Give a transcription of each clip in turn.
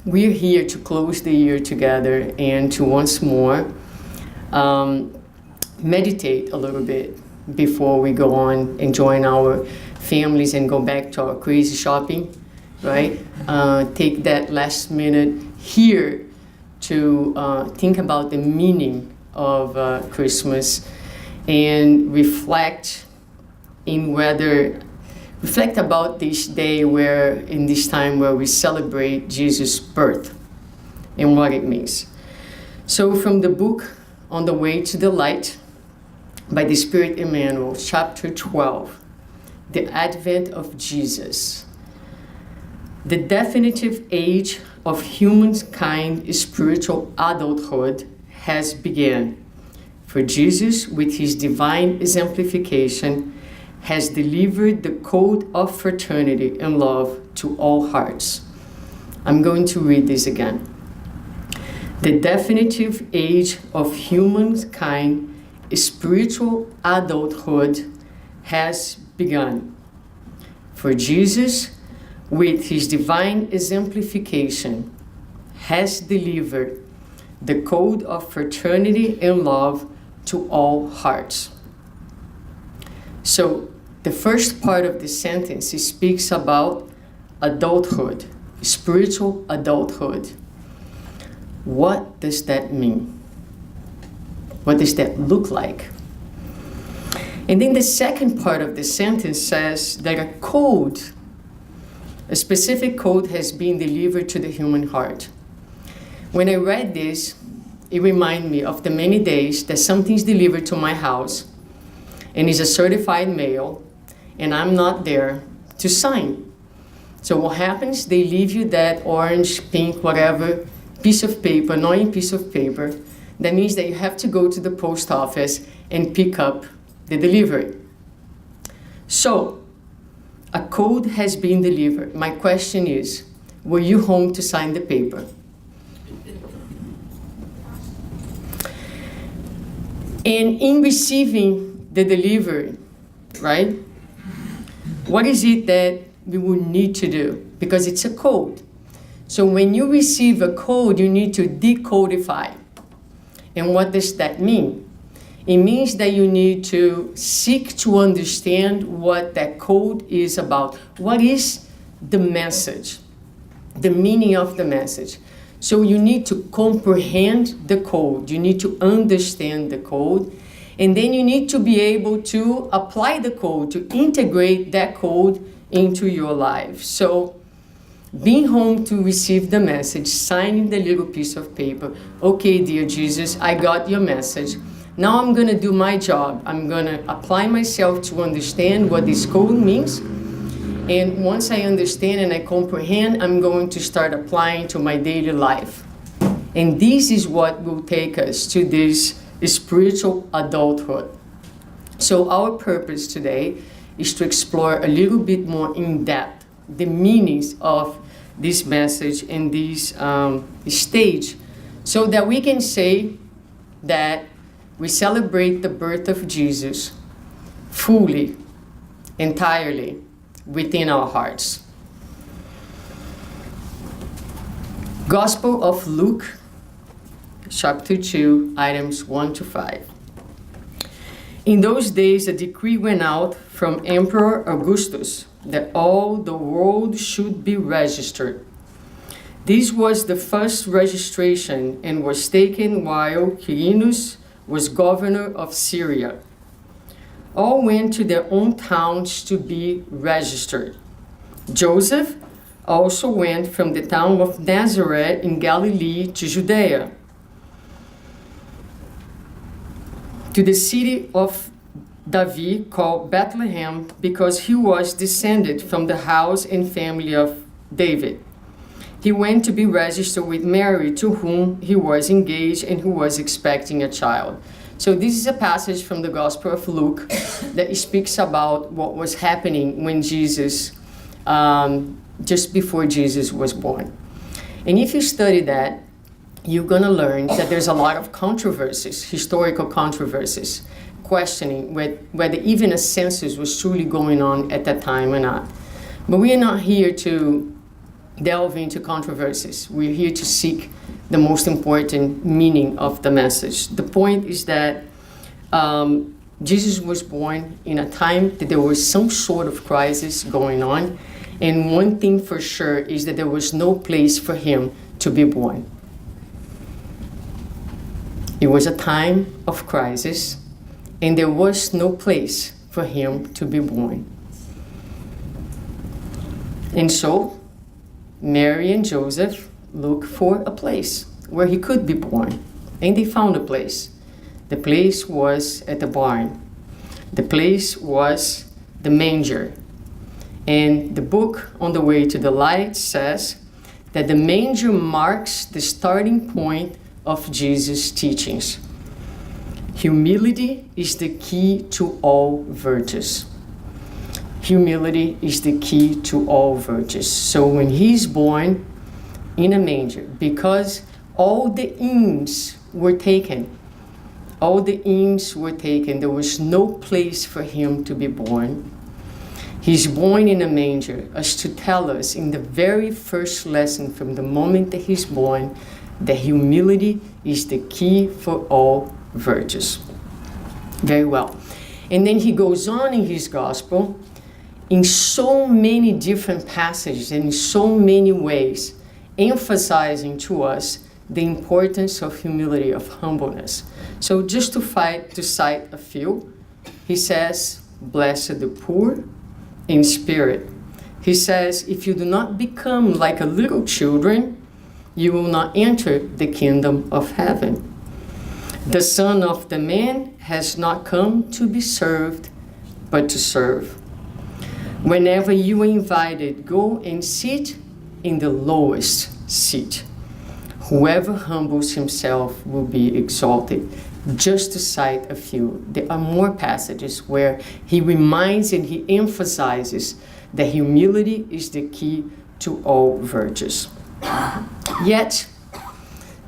we're here to close the year together and to once more meditate a little bit before we go on and join our families and go back to our crazy shopping, right? Take that last minute here to think about the meaning of Christmas and reflect about this day in this time where we celebrate Jesus' birth and what it means. So from the book On the Way to the Light by the Spirit Emmanuel, chapter 12, The Advent of Jesus. The definitive age of humankind's spiritual adulthood has begun. For Jesus, with his divine exemplification, has delivered the code of fraternity and love to all hearts. I'm going to read this again. The definitive age of humankind, spiritual adulthood, has begun. For Jesus, with his divine exemplification, has delivered the code of fraternity and love to all hearts. So, the first part of the sentence speaks about adulthood, spiritual adulthood. What does that mean? What does that look like? And then the second part of the sentence says that a specific code has been delivered to the human heart. When I read this, it reminded me of the many days that something's delivered to my house and is a certified mail, and I'm not there to sign. So what happens? They leave you that orange, pink, whatever piece of paper, annoying piece of paper. That means that you have to go to the post office and pick up the delivery. So, a code has been delivered. My question is, were you home to sign the paper? And in receiving the delivery, right? What is it that we would need to do? Because it's a code. So when you receive a code, you need to decodify. And what does that mean? It means that you need to seek to understand what that code is about. What is the message? The meaning of the message. So you need to comprehend the code. You need to understand the code. And then you need to be able to apply the code, to integrate that code into your life. So being home to receive the message, signing the little piece of paper. Okay, dear Jesus, I got your message. Now I'm going to do my job. I'm going to apply myself to understand what this code means. And once I understand and I comprehend, I'm going to start applying to my daily life. And this is what will take us to this spiritual adulthood. So our purpose today is to explore a little bit more in depth the meanings of this message and this stage, so that we can say that we celebrate the birth of Jesus fully, entirely, within our hearts. Gospel of Luke, chapter 2, items 1 to 5. In those days, a decree went out from Emperor Augustus that all the world should be registered. This was the first registration and was taken while Quirinus was governor of Syria. All went to their own towns to be registered. Joseph also went from the town of Nazareth in Galilee to Judea, to the city of David called Bethlehem, because he was descended from the house and family of David. He went to be registered with Mary, to whom he was engaged and who was expecting a child. So this is a passage from the Gospel of Luke that speaks about what was happening when Jesus, just before Jesus was born. And if you study that, you're going to learn that there's a lot of controversies, historical controversies, questioning whether even a census was truly going on at that time or not. But we are not here to delve into controversies. We're here to seek the most important meaning of the message. The point is that Jesus was born in a time that there was some sort of crisis going on, and one thing for sure is that there was no place for him to be born. It was a time of crisis, and there was no place for him to be born. And so, Mary and Joseph looked for a place where he could be born, and they found a place. The place was at the barn. The place was the manger. And the book On the Way to the Light says that the manger marks the starting point of Jesus' teachings. Humility is the key to all virtues. Humility is the key to all virtues. So when he's born in a manger, because all the inns were taken, there was no place for him to be born. He's born in a manger as to tell us in the very first lesson from the moment that he's born that humility is the key for all virtues. Very well. And then he goes on in his gospel in so many different passages and in so many ways, emphasizing to us the importance of humility, of humbleness. So just to cite a few, he says, blessed the poor in spirit. He says, if you do not become like a little children, you will not enter the kingdom of heaven. The Son of the Man has not come to be served, but to serve. Whenever you are invited, go and sit in the lowest seat. Whoever humbles himself will be exalted. Just to cite a few, there are more passages where he reminds and he emphasizes that humility is the key to all virtues. Yet,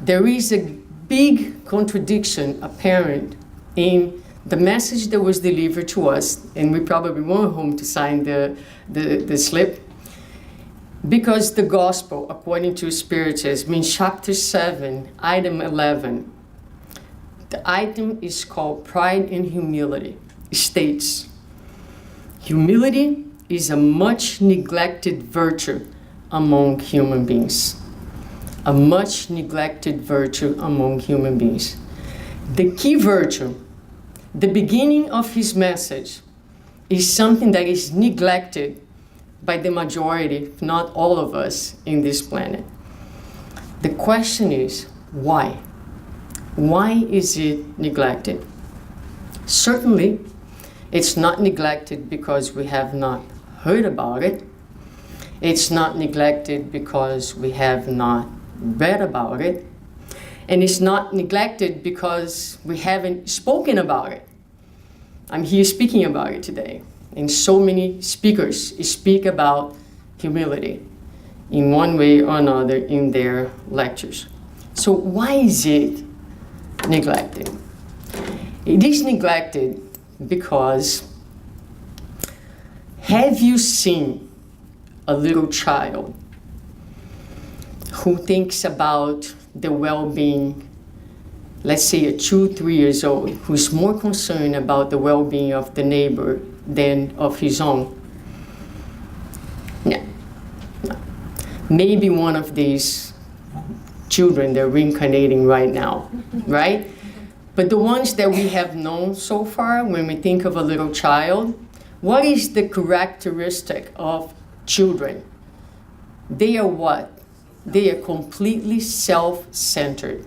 there is a big contradiction apparent in the message that was delivered to us, and we probably went home to sign the slip, because the gospel, according to Spiritism, in chapter 7, item 11, the item is called Pride and Humility. It states, humility is a much neglected virtue among human beings. A much neglected virtue among human beings. The key virtue, the beginning of his message, is something that is neglected by the majority, if not all of us, in this planet. The question is, why? Why is it neglected? Certainly, it's not neglected because we have not heard about it. It's not neglected because we have not read about it. And it's not neglected because we haven't spoken about it. I'm here speaking about it today. And so many speakers speak about humility in one way or another in their lectures. So why is it neglected? It is neglected because, have you seen a little child who thinks about the well-being, let's say a 2-3 years old, who's more concerned about the well-being of the neighbor than of his own? No. Maybe one of these children, they're reincarnating right now, right? But the ones that we have known so far, when we think of a little child, what is the characteristic of children? They are what? They are completely self-centered.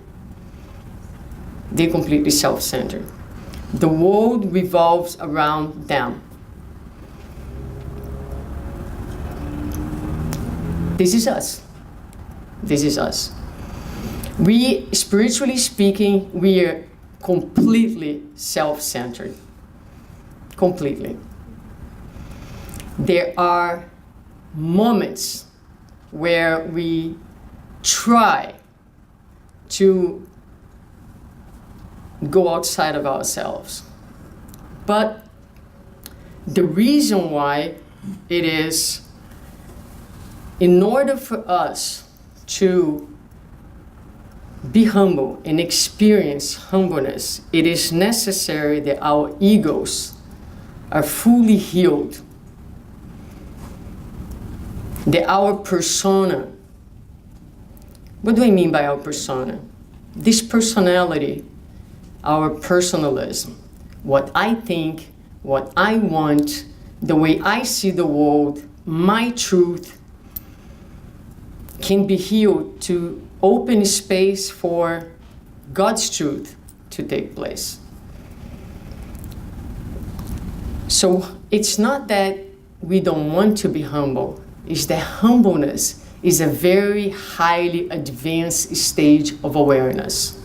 They're completely self-centered. The world revolves around them. This is us. This is us. We, spiritually speaking, we are completely self-centered. Completely. There are moments where we try to go outside of ourselves. But the reason why it is in order for us to be humble and experience humbleness, it is necessary that our egos are fully healed, that our persona, what do I mean by our persona? This personality, our personalism, what I think, what I want, the way I see the world, my truth, can be healed to open space for God's truth to take place. So it's not that we don't want to be humble, it's that humbleness is a very highly advanced stage of awareness.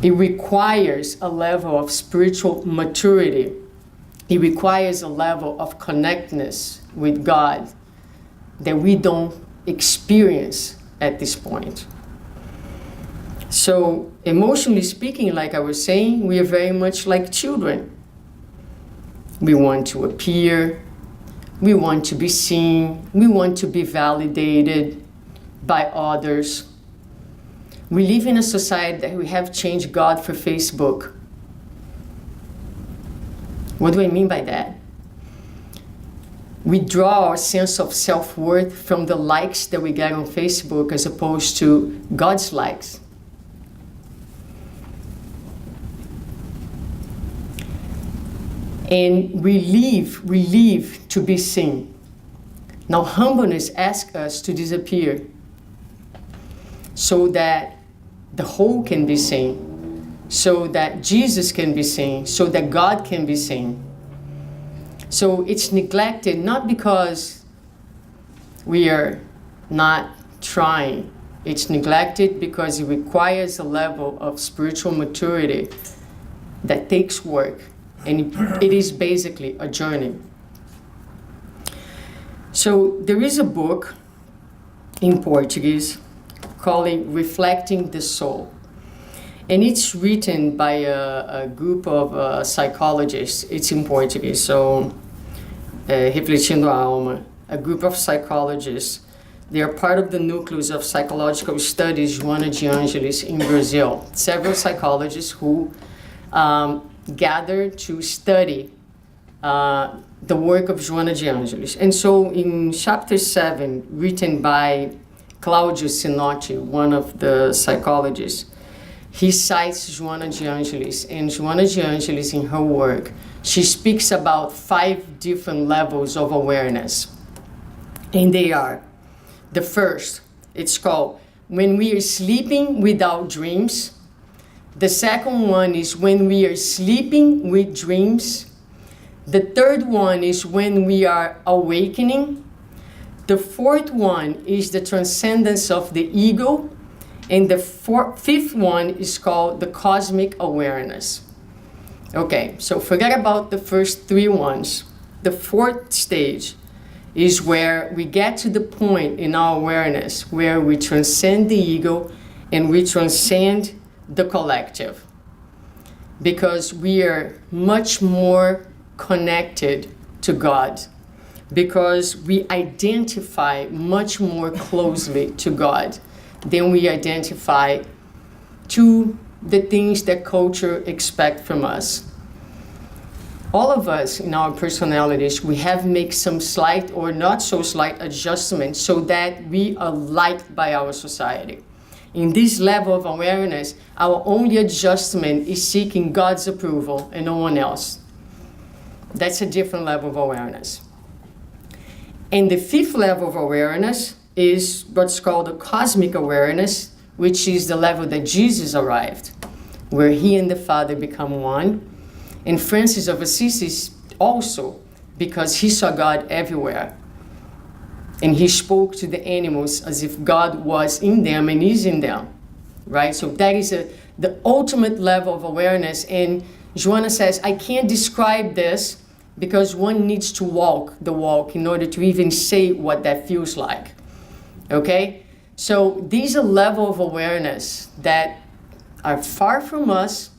It requires a level of spiritual maturity. It requires a level of connectedness with God that we don't experience at this point. So emotionally speaking, like I was saying, we are very much like children. We want to appear, we want to be seen, we want to be validated by others. We live in a society that we have changed God for Facebook. What do I mean by that? We draw our sense of self-worth from the likes that we get on Facebook as opposed to God's likes. And we live to be seen. Now humbleness asks us to disappear so that the whole can be seen, so that Jesus can be seen, so that God can be seen. So it's neglected not because we are not trying. It's neglected because it requires a level of spiritual maturity that takes work. And it is basically a journey. So there is a book in Portuguese called Reflecting the Soul. And it's written by a group of psychologists. It's in Portuguese, so Refletindo a Alma, a group of psychologists. They are part of the nucleus of psychological studies, Joana de Angelis, in Brazil. Several psychologists who gathered to study the work of Joana de Angelis. And so in chapter 7, written by Claudio Sinotti, one of the psychologists, he cites Joana de Angelis, and Joana de Angelis in her work, she speaks about 5 different levels of awareness. And they are, the first, it's called when we are sleeping without dreams. The second one is when we are sleeping with dreams. The third one is when we are awakening. The fourth one is the transcendence of the ego. And the fifth one is called the cosmic awareness. Okay, so forget about the first 3 ones. The fourth stage is where we get to the point in our awareness where we transcend the ego and we transcend the collective. Because we are much more connected to God. Because we identify much more closely to God than we identify to the things that culture expects from us. All of us in our personalities, we have made some slight or not so slight adjustments so that we are liked by our society. In this level of awareness, our only adjustment is seeking God's approval and no one else. That's a different level of awareness. And the 5th level of awareness is what's called the cosmic awareness, which is the level that Jesus arrived, where he and the Father become one. And Francis of Assisi also, because he saw God everywhere. And he spoke to the animals as if God was in them and is in them, right? So that is the ultimate level of awareness. And Joana says, I can't describe this because one needs to walk the walk in order to even say what that feels like. Okay? So these are levels of awareness that are far from us,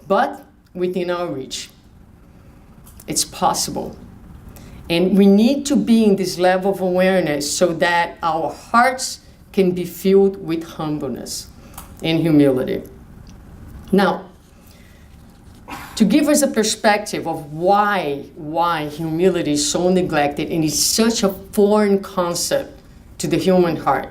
but within our reach. It's possible. And we need to be in this level of awareness so that our hearts can be filled with humbleness and humility. Now, to give us a perspective of why humility is so neglected and is such a foreign concept to the human heart.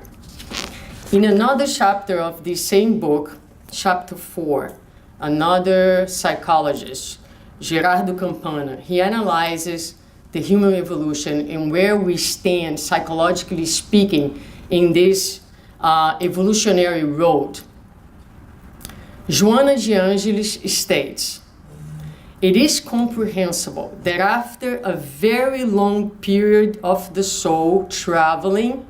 In another chapter of the same book, chapter 4, another psychologist, Gerardo Campana, he analyzes the human evolution and where we stand, psychologically speaking, in this evolutionary road. Joana de Angelis states, "It is comprehensible that after a very long period of the soul traveling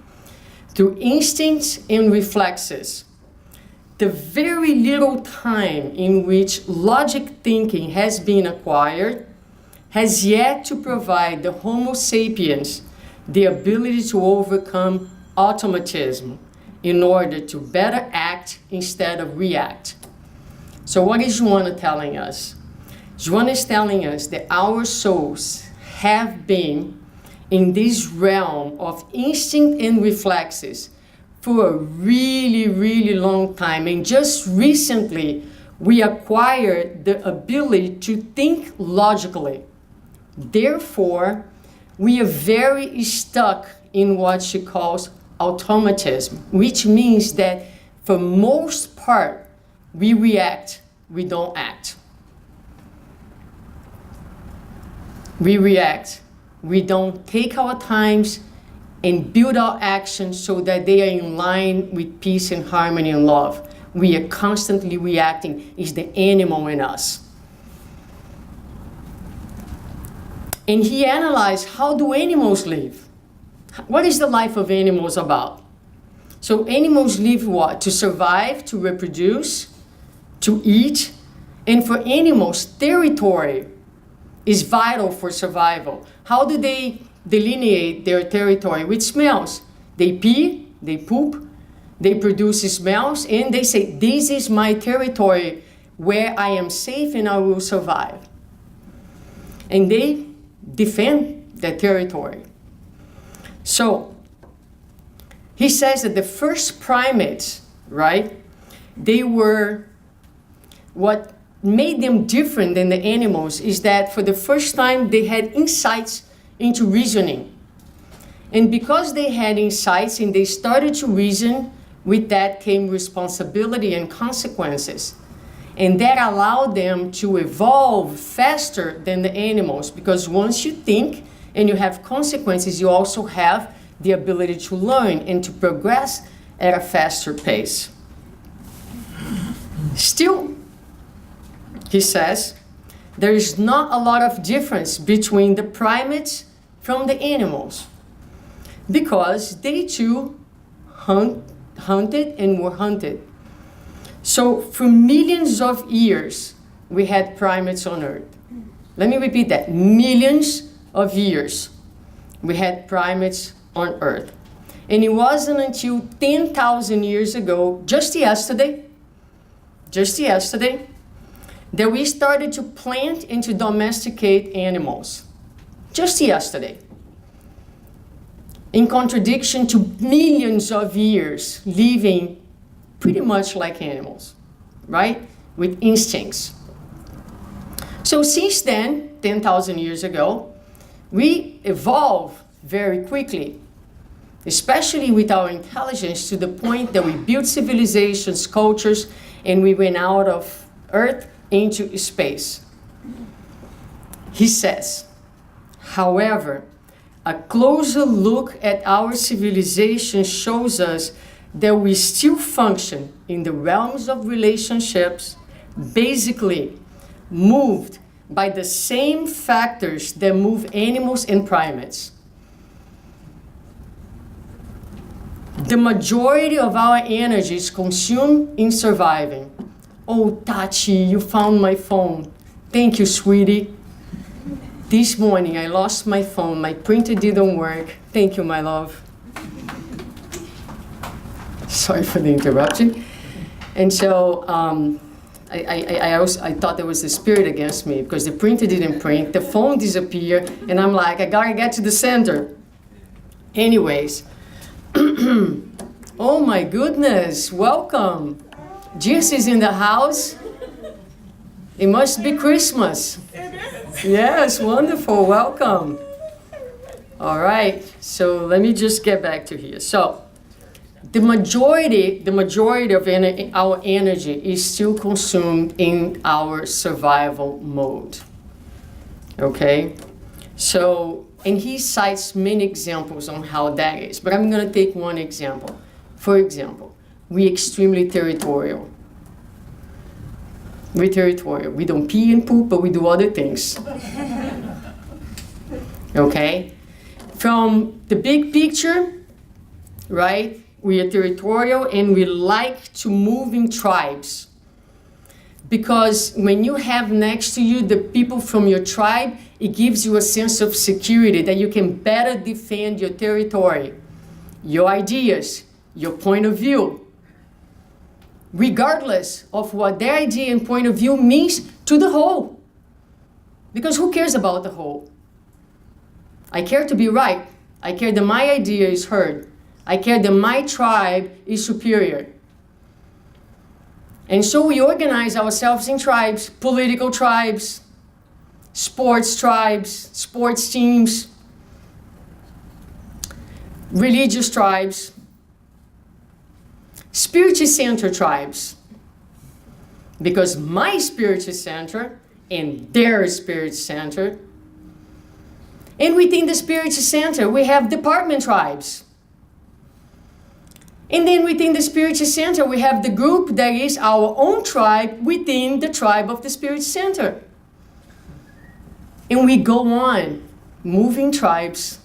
through instincts and reflexes, the very little time in which logic thinking has been acquired has yet to provide the Homo sapiens the ability to overcome automatism in order to better act instead of react." So what is Joana telling us? Joana is telling us that our souls have been in this realm of instinct and reflexes for a really, really long time. And just recently, we acquired the ability to think logically. Therefore, we are very stuck in what she calls automatism, which means that for most part, we react, we don't act. We react, we don't take our times and build our actions so that they are in line with peace and harmony and love. We are constantly reacting. It's the animal in us. And he analyzed, how do animals live? What is the life of animals about? So animals live what? To survive, to reproduce, to eat. And for animals, territory is vital for survival. How do they delineate their territory? With smells. They pee, they poop, they produce smells, and they say, this is my territory where I am safe and I will survive. And they defend that territory. So, he says that the first primates, right, they were, what made them different than the animals is that for the first time they had insights into reasoning. And because they had insights and they started to reason, with that came responsibility and consequences. And that allowed them to evolve faster than the animals, because once you think and you have consequences, you also have the ability to learn and to progress at a faster pace. Still, he says, there is not a lot of difference between the primates from the animals, because they too hunted and were hunted. So for millions of years, we had primates on Earth. Let me repeat that. Millions of years, we had primates on Earth. And it wasn't until 10,000 years ago, just yesterday, that we started to plant and to domesticate animals. Just yesterday. In contradiction to millions of years living pretty much like animals, right? With instincts. So since then, 10,000 years ago, we evolved very quickly, especially with our intelligence, to the point that we built civilizations, cultures, and we went out of Earth into space. He says, however, a closer look at our civilization shows us that we still function in the realms of relationships, basically moved by the same factors that move animals and primates. The majority of our energy is consumed in surviving. Oh, Tati, you found my phone. Thank you, sweetie. This morning I lost my phone. My printer didn't work. Thank you, my love. Sorry for the interruption. And so I thought there was a spirit against me because the printer didn't print, the phone disappeared, and I'm like, I gotta get to the center. Anyways, oh my goodness, welcome. Jesus is in the house. It must be Christmas. Yes, wonderful, welcome. All right, so let me just get back to here. So, the majority of our energy is still consumed in our survival mode. Okay? So, and he cites many examples on how that is, but I'm going to take one example. For example, we're extremely territorial. We're territorial. We don't pee and poop, but we do other things. Okay? From the big picture, right? We are territorial and we like to move in tribes. Because when you have next to you the people from your tribe, it gives you a sense of security that you can better defend your territory, your ideas, your point of view, regardless of what their idea and point of view means to the whole. Because who cares about the whole? I care to be right. I care that my idea is heard. I care that my tribe is superior. And so we organize ourselves in tribes, political tribes, sports teams, religious tribes, spiritual center tribes. Because my spiritual center and their spiritual center. And within the spiritual center, we have department tribes. And then within the spiritual center, we have the group that is our own tribe within the tribe of the spiritual center. And we go on moving tribes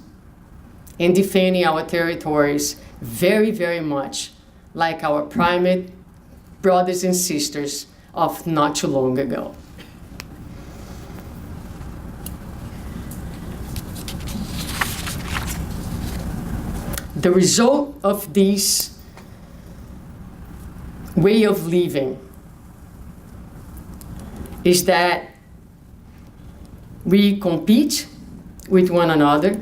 and defending our territories very, very much like our primate brothers and sisters of not too long ago. The result of this way of living is that we compete with one another,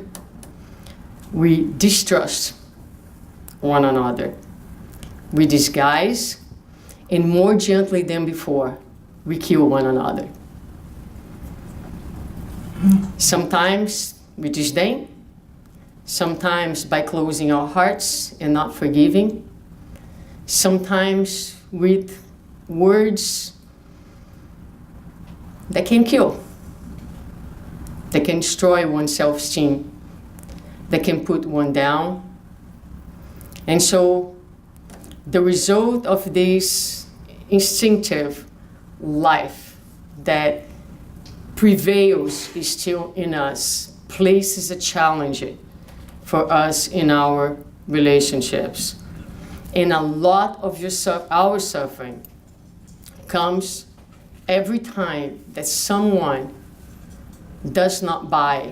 we distrust one another, we disguise, and more gently than before, we kill one another. Sometimes with disdain, sometimes by closing our hearts and not forgiving, sometimes with words that can kill, that can destroy one's self-esteem, that can put one down. And so the result of this instinctive life that prevails is still in us, places a challenge for us in our relationships. And a lot of our suffering comes every time that someone does not buy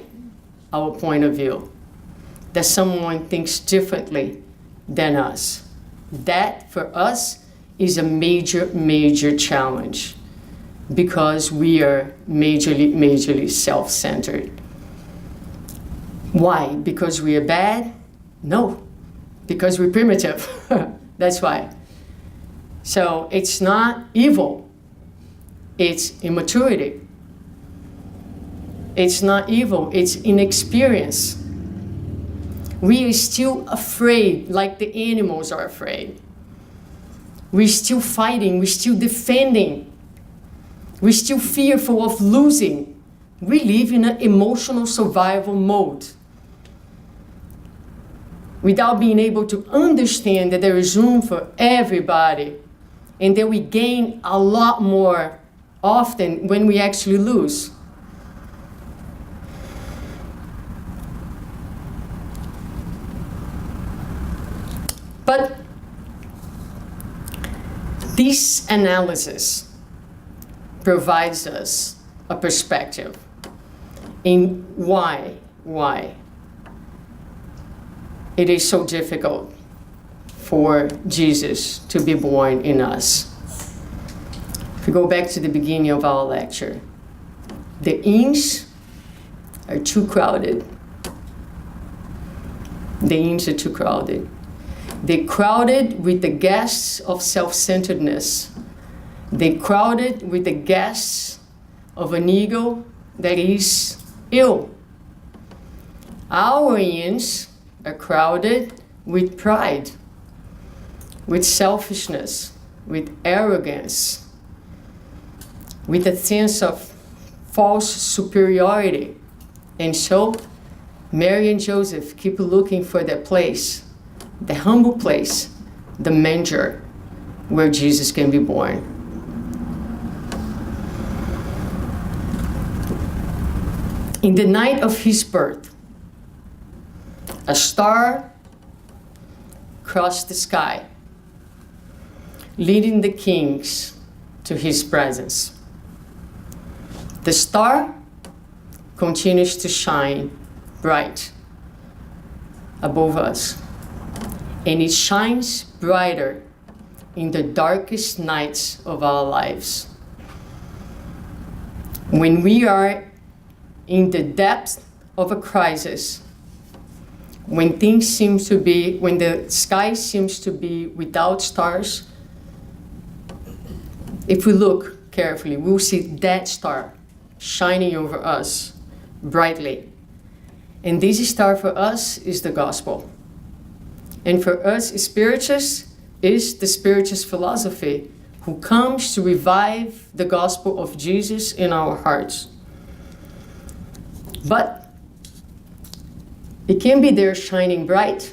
our point of view, that someone thinks differently than us. That, for us, is a major, major challenge because we are majorly self-centered. Why? Because we are bad? No, because we're primitive. That's why. So it's not evil, it's immaturity. It's not evil, it's inexperience. We are still afraid, like the animals are afraid. We're still fighting, we're still defending. We're still fearful of losing. We live in an emotional survival mode, without being able to understand that there is room for everybody, and that we gain a lot more often when we actually lose. But this analysis provides us a perspective in why it is so difficult for Jesus to be born in us. If we go back to the beginning of our lecture, the inns are too crowded. The inns are too crowded. They're crowded with the guests of self-centeredness. They're crowded with the guests of an ego that is ill. Our inns are crowded with pride, with selfishness, with arrogance, with a sense of false superiority. And so, Mary and Joseph keep looking for that place, the humble place, the manger, where Jesus can be born. In the night of his birth, a star crossed the sky, leading the kings to his presence. The star continues to shine bright above us, and it shines brighter in the darkest nights of our lives. When we are in the depths of a crisis, when the sky seems to be without stars, if we look carefully, we'll see that star shining over us brightly. And this star for us is the gospel. And for us spiritualists is the spiritualist philosophy who comes to revive the gospel of Jesus in our hearts. But it can be there shining bright.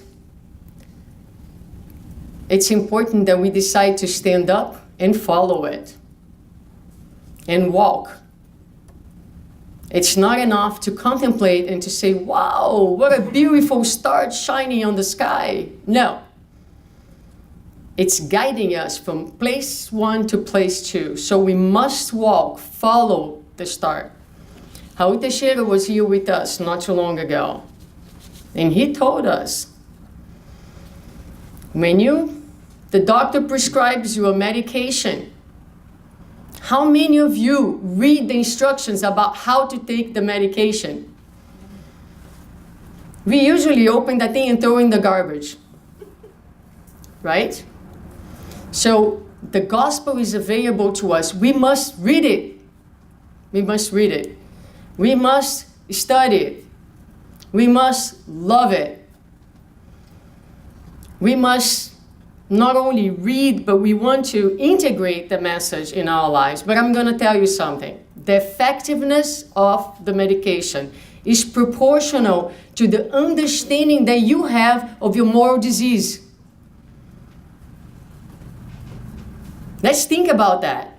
It's important that we decide to stand up and follow it and walk. It's not enough to contemplate and to say, wow, what a beautiful star shining on the sky. No. It's guiding us from place 1 to place 2. So we must walk, follow the star. Raul Teixeira was here with us not too long ago. And he told us, when the doctor prescribes you a medication, how many of you read the instructions about how to take the medication? We usually open that thing and throw in the garbage, right? So the gospel is available to us. We must read it. We must read it. We must study it. We must love it. We must not only read, but we want to integrate the message in our lives. But I'm going to tell you something. The effectiveness of the medication is proportional to the understanding that you have of your moral disease. Let's think about that.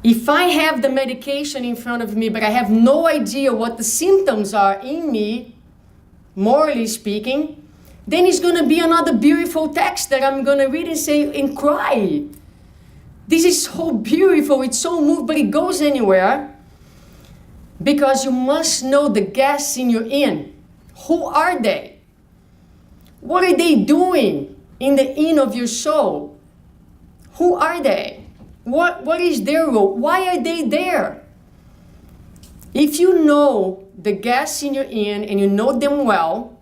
If I have the medication in front of me, but I have no idea what the symptoms are in me, morally speaking, then it's going to be another beautiful text that I'm going to read and say and cry. This is so beautiful, it's so moved, but it goes anywhere. Because you must know the guests in your inn. Who are they? What are they doing in the inn of your soul? Who are they? What is their role? Why are they there? If you know the guests in your inn and you know them well,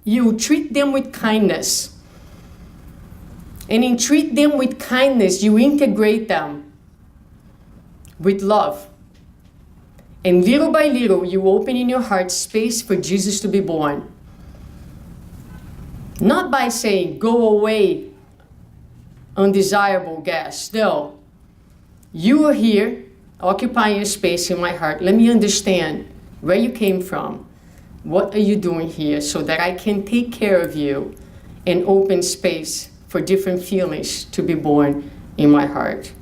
you treat them with kindness. And in treat them with kindness, you integrate them with love. And little by little, you open in your heart space for Jesus to be born. Not by saying, go away, undesirable guest. No. You are here, occupying a space in my heart. Let me understand where you came from. What are you doing here so that I can take care of you and open space for different feelings to be born in my heart.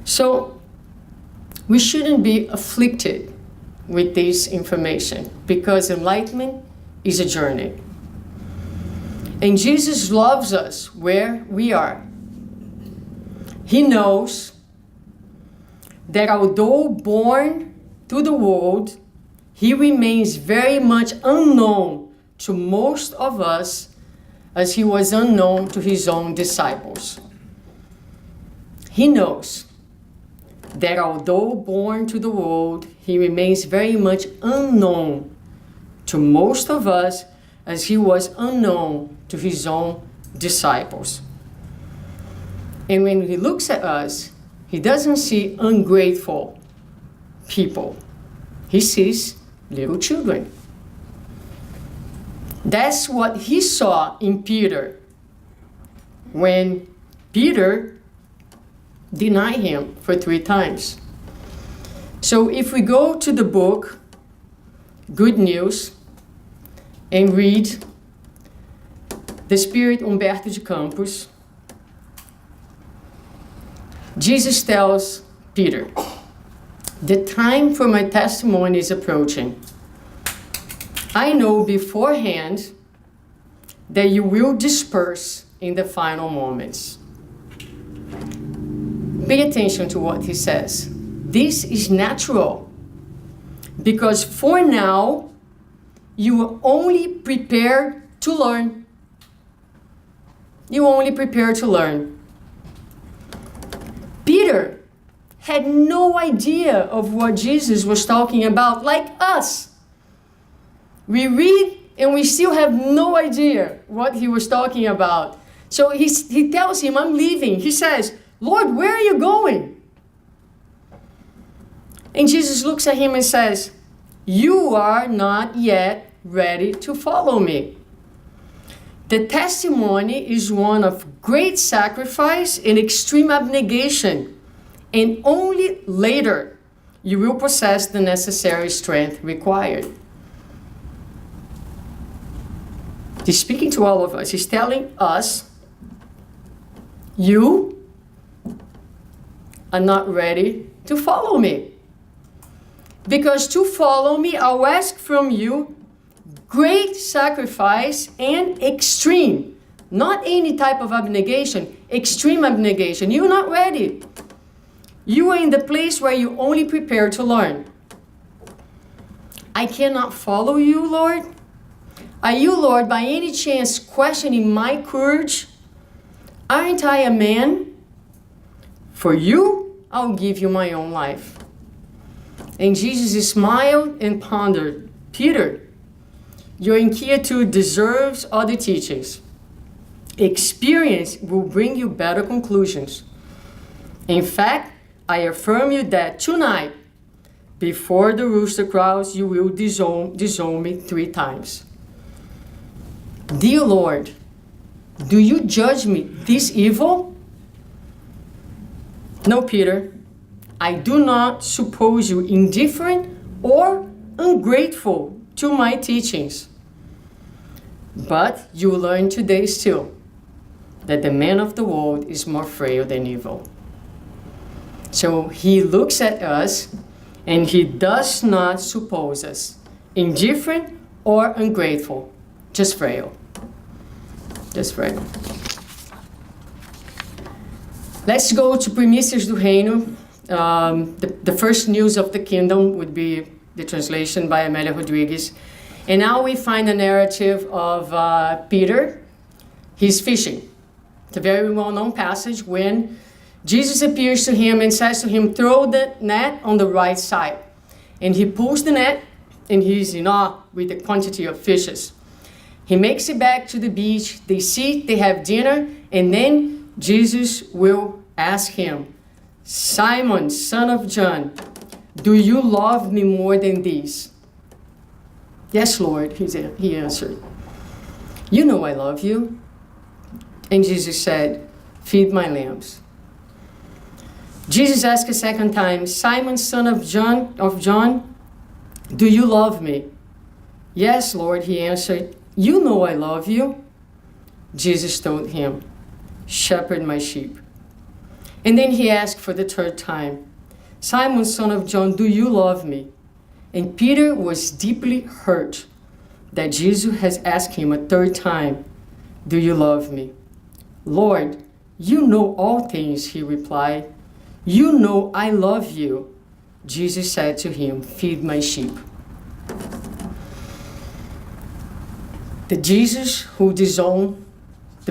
So we shouldn't be afflicted with this information because enlightenment is a journey. And Jesus loves us where we are. He knows that although born to the world, he remains very much unknown to most of us as he was unknown to his own disciples. He knows that although born to the world, he remains very much unknown to most of us, as he was unknown to his own disciples. And when he looks at us, he doesn't see ungrateful people. He sees little children. That's what he saw in Peter when Peter denied him for 3 times. So if we go to the book, Good News, and read the Spirit Humberto de Campos, Jesus tells Peter, the time for my testimony is approaching. I know beforehand that you will disperse in the final moments. Pay attention to what he says. This is natural, because for now, you are only prepared to learn. You only prepare to learn. Peter had no idea of what Jesus was talking about, like us. We read and we still have no idea what he was talking about. So he tells him, I'm leaving. He says, Lord, where are you going? And Jesus looks at him and says, you are not yet ready to follow me. The testimony is one of great sacrifice and extreme abnegation, and only later you will possess the necessary strength required. He's speaking to all of us. He's telling us, you are not ready to follow me. Because to follow me, I'll ask from you great sacrifice and extreme, not any type of abnegation, extreme abnegation. You're not ready. You are in the place where you only prepare to learn. I cannot follow you, Lord. Are you, Lord, by any chance questioning my courage? Aren't I a man? For you, I'll give you my own life. And Jesus smiled and pondered, Peter, your inquietude deserves other teachings. Experience will bring you better conclusions. In fact, I affirm you that tonight, before the rooster crows, you will disown me 3 times. Dear Lord, do you judge me this evil? No, Peter, I do not suppose you indifferent or ungrateful to my teachings. But you learn today still that the man of the world is more frail than evil. So he looks at us and he does not suppose us indifferent or ungrateful, just frail. Just frail. Let's go to Primícias do Reino. The first news of the kingdom would be the translation by Amélia Rodrigues. And now we find a narrative of Peter. He's fishing. It's a very well-known passage when Jesus appears to him and says to him, throw the net on the right side. And he pulls the net and he's in awe with the quantity of fishes. He makes it back to the beach. They sit, they have dinner, and then Jesus will ask him, Simon, son of John, do you love me more than these? Yes, Lord, he answered. You know I love you. And Jesus said, feed my lambs. Jesus asked a second time, Simon, son of John, do you love me? Yes, Lord, he answered. You know I love you. Jesus told him, shepherd my sheep. And then he asked for the 3rd time, Simon, son of John, do you love me? And Peter was deeply hurt that Jesus has asked him a 3rd time, do you love me? Lord, you know all things, he replied. You know I love you. Jesus said to him, feed my sheep. The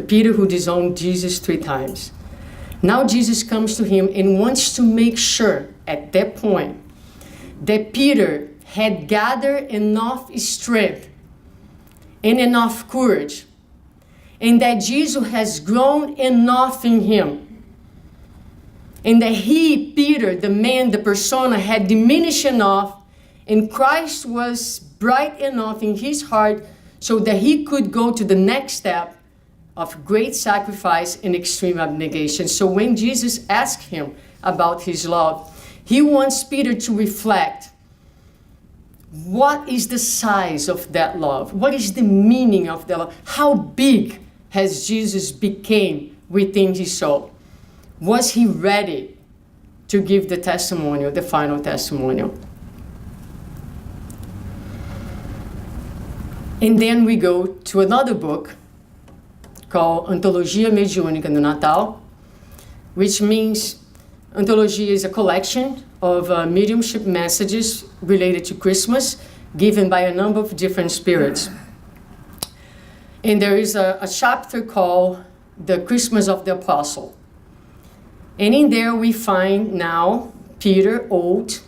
Peter who disowned Jesus 3 times. Now Jesus comes to him and wants to make sure at that point that Peter had gathered enough strength and enough courage, and that Jesus has grown enough in him, and that he, Peter, the man, the persona, had diminished enough, and Christ was bright enough in his heart so that he could go to the next step of great sacrifice and extreme abnegation. So when Jesus asked him about his love, he wants Peter to reflect, what is the size of that love? What is the meaning of that love? How big has Jesus became within his soul? Was he ready to give the testimonial, the final testimonial? And then we go to another book called Antologia Mediúnica no Natal, which means Antologia is a collection of mediumship messages related to Christmas given by a number of different spirits. And there is a chapter called The Christmas of the Apostle. And in there we find now Peter, old,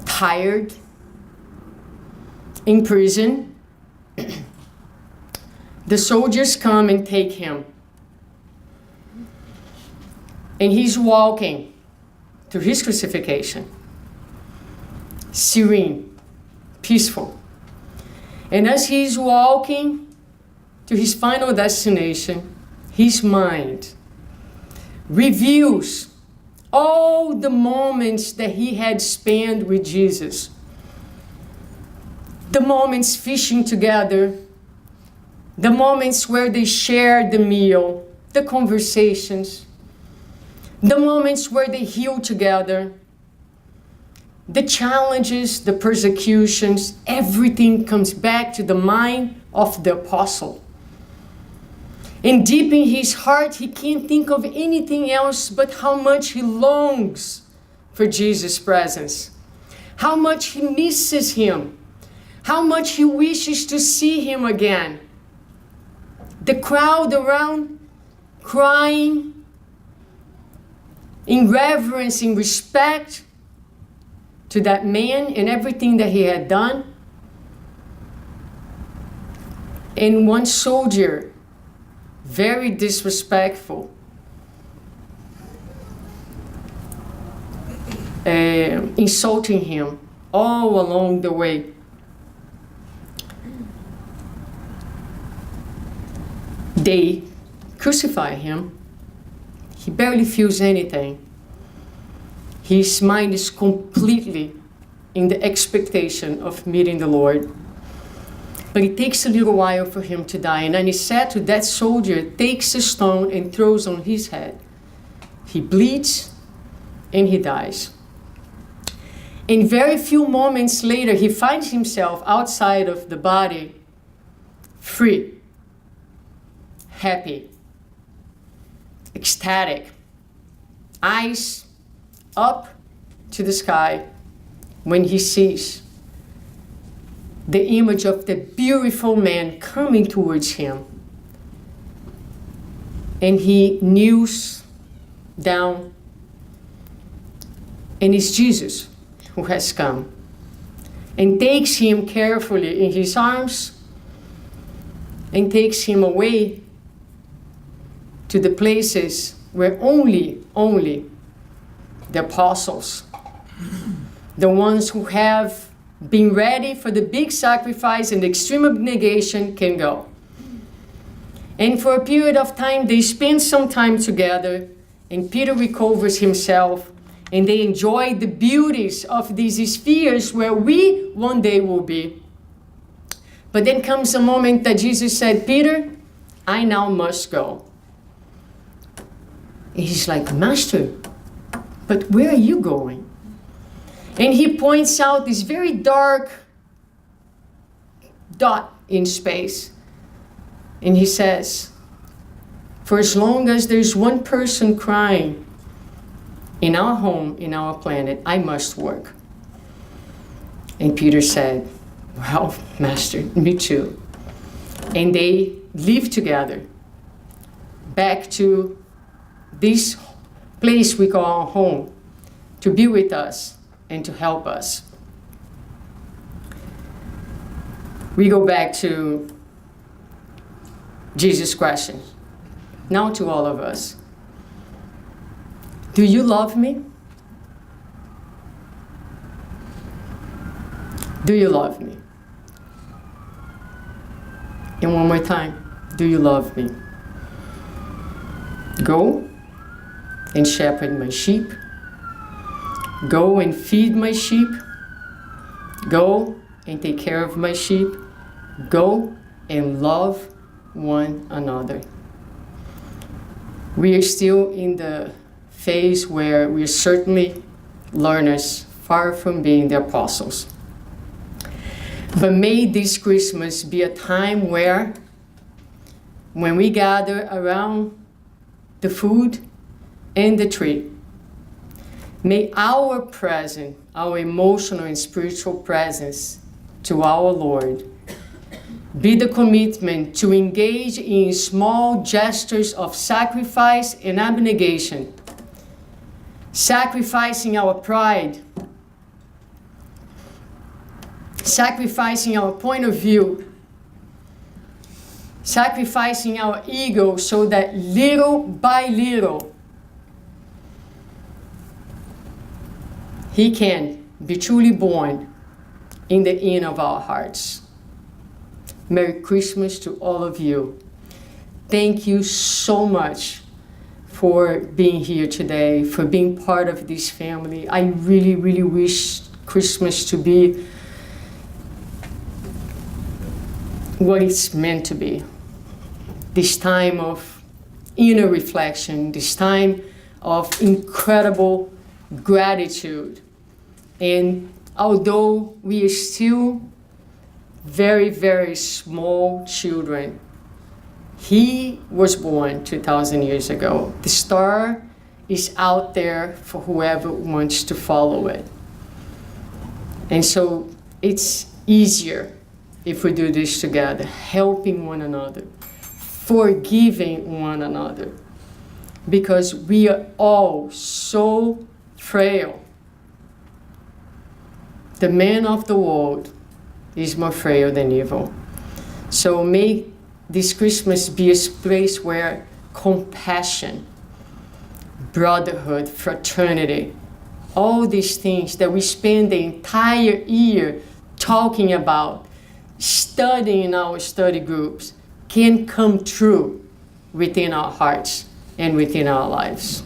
tired, in prison. The soldiers come and take him. And he's walking to his crucifixion. Serene, peaceful. And as he's walking to his final destination, his mind reviews all the moments that he had spent with Jesus. The moments fishing together, the moments where they shared the meal, the conversations, the moments where they healed together, the challenges, the persecutions, everything comes back to the mind of the apostle. And deep in his heart, he can't think of anything else but how much he longs for Jesus' presence, how much he misses him, how much he wishes to see him again. The crowd around crying in reverence, in respect to that man and everything that he had done. And one soldier, very disrespectful, insulting him all along the way. They crucify him. He barely feels anything. His mind is completely in the expectation of meeting the Lord. But it takes a little while for him to die. And then he said to that soldier, takes a stone and throws on his head. He bleeds and he dies. And very few moments later, he finds himself outside of the body, free, happy, ecstatic, eyes up to the sky when he sees the image of the beautiful man coming towards him. And he kneels down, and it's Jesus who has come and takes him carefully in his arms and takes him away to the places where only the apostles, the ones who have been ready for the big sacrifice and extreme abnegation, can go. And for a period of time, they spend some time together, and Peter recovers himself, and they enjoy the beauties of these spheres where we one day will be. But then comes a moment that Jesus said, Peter, I now must go. And he's like, Master, but where are you going? And he points out this very dark dot in space. And he says, for as long as there's one person crying in our home, in our planet, I must work. And Peter said, well, Master, me too. And they live together back to this place we call home to be with us and to help us. We go back to Jesus' question, now to all of us. Do you love me? Do you love me? And one more time, do you love me? Go and shepherd my sheep. Go and feed my sheep. Go and take care of my sheep. Go and love one another. We are still in the phase where we are certainly learners, far from being the apostles. But may this Christmas be a time where, when we gather around the food and the tree, may our presence, our emotional and spiritual presence to our Lord, be the commitment to engage in small gestures of sacrifice and abnegation, sacrificing our pride, sacrificing our point of view, sacrificing our ego, so that little by little He can be truly born in the inn of our hearts. Merry Christmas to all of you. Thank you so much for being here today, for being part of this family. I really, really wish Christmas to be what it's meant to be. This time of inner reflection, this time of incredible gratitude. And although we are still very, very small children, He was born 2,000 years ago. The star is out there for whoever wants to follow it. And so it's easier if we do this together, helping one another, forgiving one another, because we are all so frail. The man of the world is more frail than evil. So may this Christmas be a place where compassion, brotherhood, fraternity, all these things that we spend the entire year talking about, studying in our study groups, can come true within our hearts and within our lives.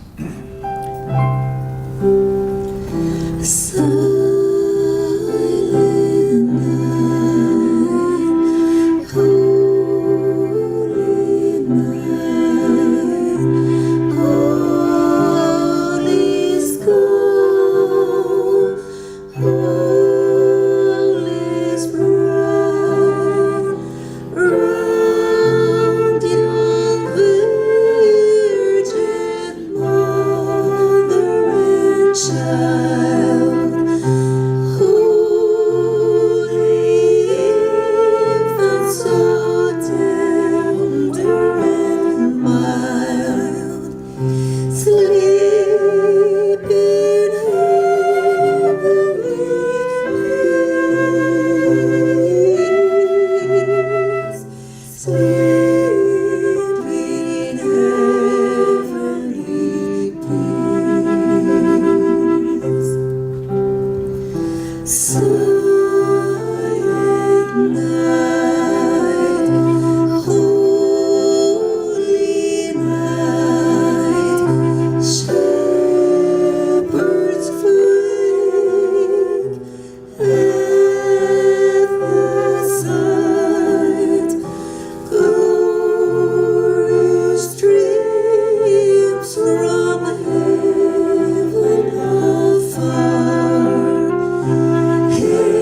Hey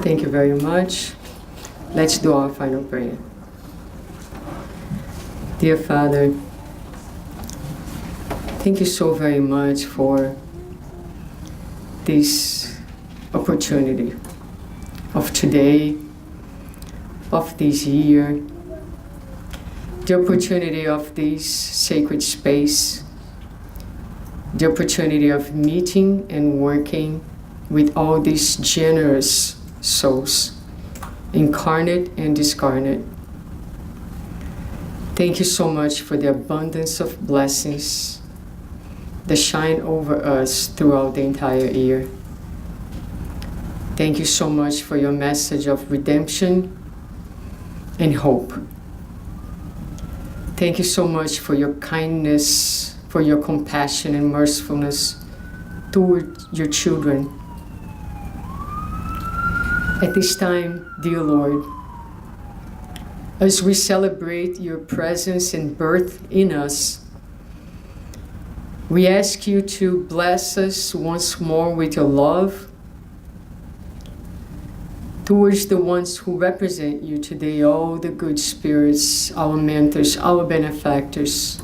Thank you very much. Let's do our final prayer. Dear Father, thank you so very much for this opportunity of today, of this year, the opportunity of this sacred space, the opportunity of meeting and working with all these generous souls, incarnate and discarnate. Thank you so much for the abundance of blessings that shine over us throughout the entire year. Thank you so much for your message of redemption and hope. Thank you so much for your kindness, for your compassion and mercifulness toward your children. At this time, dear Lord, as we celebrate your presence and birth in us, we ask you to bless us once more with your love towards the ones who represent you today, all the good spirits, our mentors, our benefactors,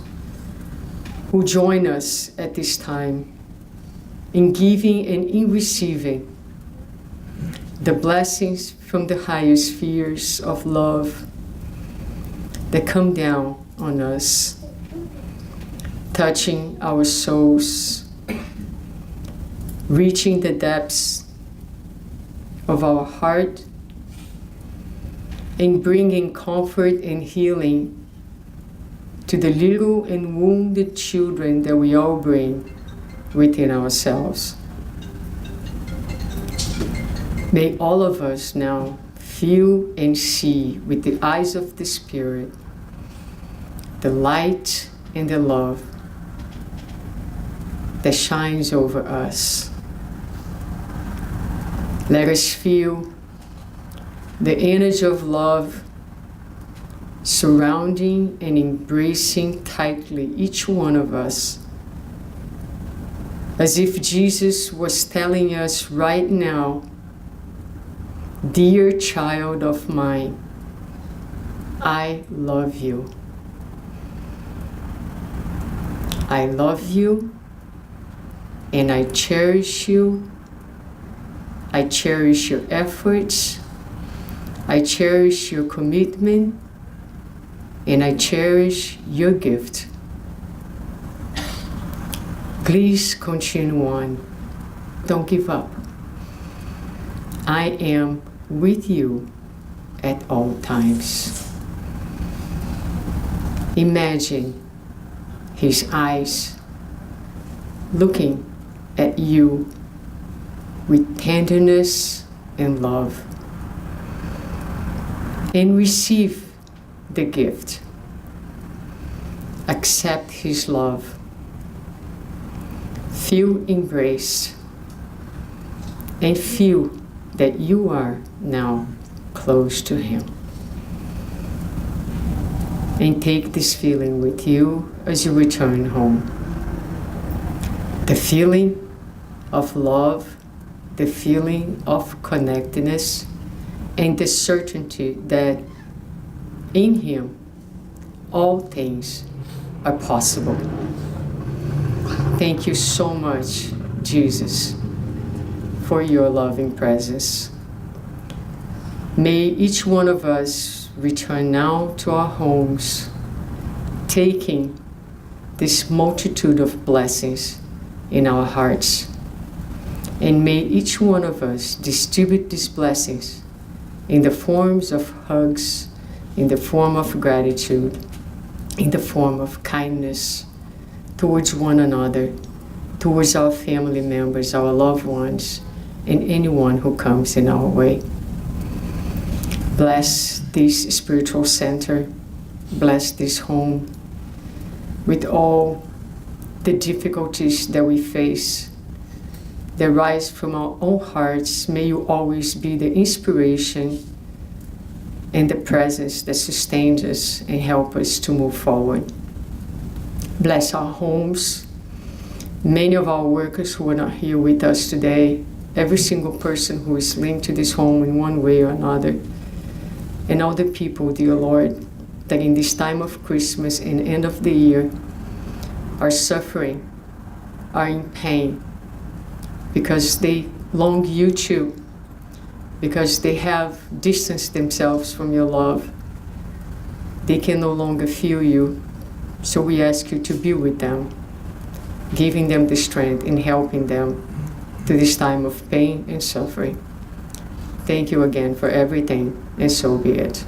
who join us at this time in giving and in receiving the blessings from the higher spheres of love that come down on us, touching our souls, reaching the depths of our heart, and bringing comfort and healing to the little and wounded children that we all bring within ourselves. May all of us now feel and see with the eyes of the Spirit the light and the love that shines over us. Let us feel the energy of love surrounding and embracing tightly each one of us, as if Jesus was telling us right now, dear child of mine, I love you. I love you and I cherish you. I cherish your efforts. I cherish your commitment and I cherish your gift. Please continue on. Don't give up. I am with you at all times. Imagine his eyes looking at you with tenderness and love, and receive the gift. Accept his love. Feel embraced and feel that you are now close to him. And take this feeling with you as you return home. The feeling of love, the feeling of connectedness, and the certainty that in him all things are possible. Thank you so much, Jesus, for your loving presence. May each one of us return now to our homes, taking this multitude of blessings in our hearts. And may each one of us distribute these blessings in the forms of hugs, in the form of gratitude, in the form of kindness towards one another, towards our family members, our loved ones, and anyone who comes in our way. Bless this spiritual center. Bless this home with all the difficulties that we face that rise from our own hearts. May you always be the inspiration and the presence that sustains us and help us to move forward. Bless our homes. Many of our workers who are not here with us today, every single person who is linked to this home in one way or another, and all the people, dear Lord, that in this time of Christmas and end of the year are suffering, are in pain, because they long you too, because they have distanced themselves from your love. They can no longer feel you. So we ask you to be with them, giving them the strength and helping them through this time of pain and suffering. Thank you again for everything, and so be it.